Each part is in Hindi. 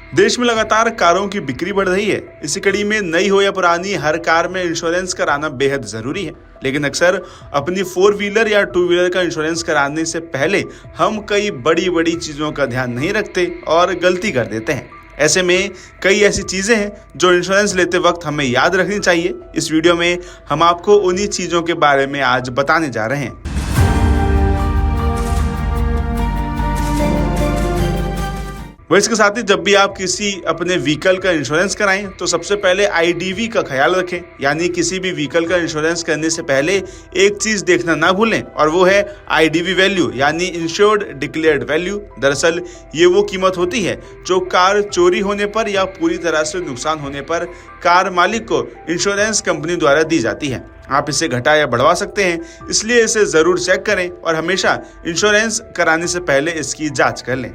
देश में लगातार कारों की बिक्री बढ़ रही है। इसी कड़ी में नई हो या पुरानी, हर कार में इंश्योरेंस कराना बेहद जरूरी है। लेकिन अक्सर अपनी 4 व्हीलर या 2 व्हीलर का इंश्योरेंस कराने से पहले हम कई बड़ी बड़ी चीजों का ध्यान नहीं रखते और गलती कर देते हैं। ऐसे में कई ऐसी चीजें हैं जो इंश्योरेंस लेते वक्त हमें याद रखनी चाहिए। इस वीडियो में हम आपको उन्हीं चीजों के बारे में आज बताने जा रहे हैं। वह इसके साथ ही जब भी आप किसी अपने व्हीकल का इंश्योरेंस कराएं तो सबसे पहले आईडीवी का ख्याल रखें। यानी किसी भी व्हीकल का इंश्योरेंस करने से पहले एक चीज देखना ना भूलें और वो है आईडीवी वैल्यू, यानी इंश्योर्ड डिक्लेयर्ड वैल्यू। दरअसल ये वो कीमत होती है जो कार चोरी होने पर या पूरी तरह से नुकसान होने पर कार मालिक को इंश्योरेंस कंपनी द्वारा दी जाती है। आप इसे घटा या बढ़वा सकते हैं, इसलिए इसे जरूर चेक करें और हमेशा इंश्योरेंस कराने से पहले इसकी जांच कर लें।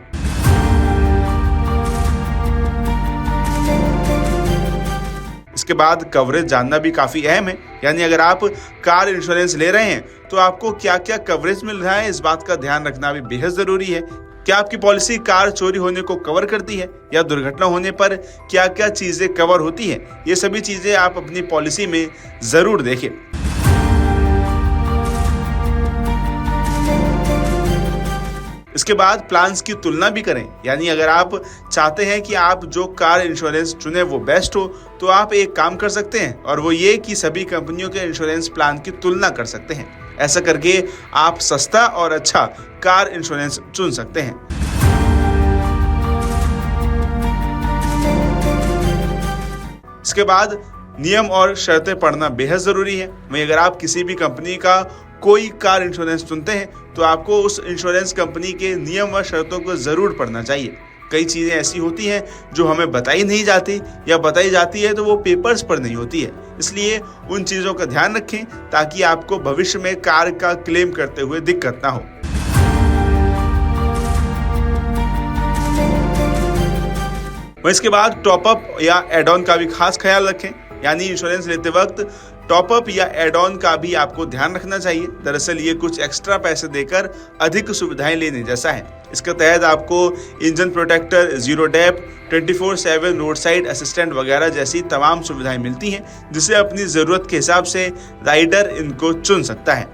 इसके बाद कवरेज जानना भी काफी अहम है। यानी अगर आप कार इंश्योरेंस ले रहे हैं तो आपको क्या क्या कवरेज मिल रहा है, इस बात का ध्यान रखना भी बेहद जरूरी है। क्या आपकी पॉलिसी कार चोरी होने को कवर करती है या दुर्घटना होने पर क्या क्या चीजें कवर होती है, ये सभी चीजें आप अपनी पॉलिसी में जरूर देखें। इसके बाद प्लान्स की तुलना भी करें। यानी अगर आप चाहते हैं कि आप जो कार इंश्योरेंस चुने वो बेस्ट हो, तो आप एक काम कर सकते हैं और वो ये कि सभी कंपनियों के इंश्योरेंस प्लान की तुलना कर सकते हैं। ऐसा करके आप सस्ता और अच्छा कार इंश्योरेंस चुन सकते हैं। इसके बाद नियम और शर्तें पढ़ना बेहद जरूरी है। वहीं अगर आप किसी भी कंपनी का कोई कार इंश्योरेंस चुनते हैं तो आपको उस इंश्योरेंस कंपनी के नियम व शर्तों को जरूर पढ़ना चाहिए। कई चीजें ऐसी होती हैं जो हमें बताई नहीं जाती या बताई जाती है तो वो पेपर्स पर नहीं होती है। इसलिए उन चीजों का ध्यान रखें ताकि आपको भविष्य में कार का क्लेम करते हुए दिक्कत ना हो। इसके बाद टॉपअप या एड ऑन का भी खास ख्याल रखें। यानी इंश्योरेंस लेते वक्त टॉपअप या एड ऑन का भी आपको ध्यान रखना चाहिए। दरअसल ये कुछ एक्स्ट्रा पैसे देकर अधिक सुविधाएं लेने जैसा है। इसके तहत आपको engine protector, zero dep, 24/7 road side assistant वगैरह जैसी तमाम सुविधाएं मिलती हैं, जिसे अपनी जरूरत के हिसाब से राइडर इनको चुन सकता है।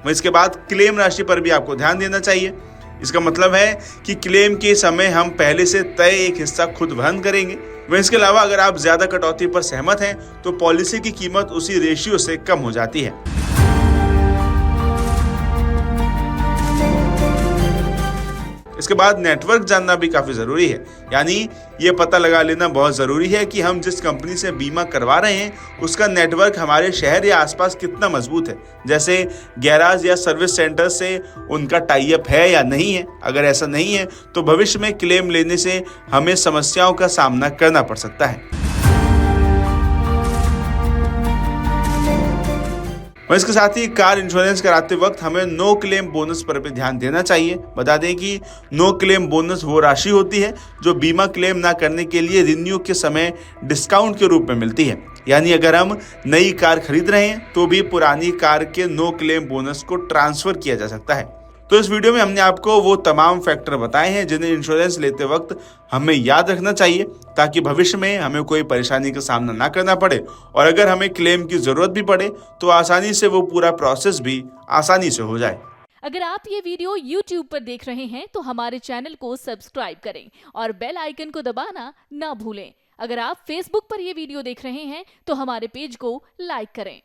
इसके बाद क्लेम राशि पर भी आपको ध्यान देना चाहिए। इसका मतलब है कि क्लेम के समय हम पहले से तय एक हिस्सा खुद वहन करेंगे। वहीं इसके अलावा अगर आप ज्यादा कटौती पर सहमत हैं तो पॉलिसी की कीमत उसी रेशियो से कम हो जाती है। इसके बाद नेटवर्क जानना भी काफी जरूरी है। यानी ये पता लगा लेना बहुत जरूरी है कि हम जिस कंपनी से बीमा करवा रहे हैं उसका नेटवर्क हमारे शहर या आसपास कितना मजबूत है। जैसे गैराज या सर्विस सेंटर से उनका टाई अप है या नहीं है। अगर ऐसा नहीं है तो भविष्य में क्लेम लेने से हमें समस्याओं का सामना करना पड़ सकता है। और इसके साथ ही कार इंश्योरेंस कराते वक्त हमें नो क्लेम बोनस पर भी ध्यान देना चाहिए। बता दें कि नो क्लेम बोनस वो राशि होती है जो बीमा क्लेम ना करने के लिए रिन्यू के समय डिस्काउंट के रूप में मिलती है। यानी अगर हम नई कार खरीद रहे हैं तो भी पुरानी कार के नो क्लेम बोनस को ट्रांसफर किया जा सकता है। तो इस वीडियो में हमने आपको वो तमाम फैक्टर बताए हैं जिन्हें इंश्योरेंस लेते वक्त हमें याद रखना चाहिए ताकि भविष्य में हमें कोई परेशानी का सामना ना करना पड़े और अगर हमें क्लेम की जरूरत भी पड़े तो आसानी से वो पूरा प्रोसेस भी आसानी से हो जाए। अगर आप ये वीडियो YouTube पर देख रहे हैं तो हमारे चैनल को सब्सक्राइब करें और बेल आइकन को दबाना ना भूलें। अगर आप Facebook पर ये वीडियो देख रहे हैं तो हमारे पेज को लाइक करें।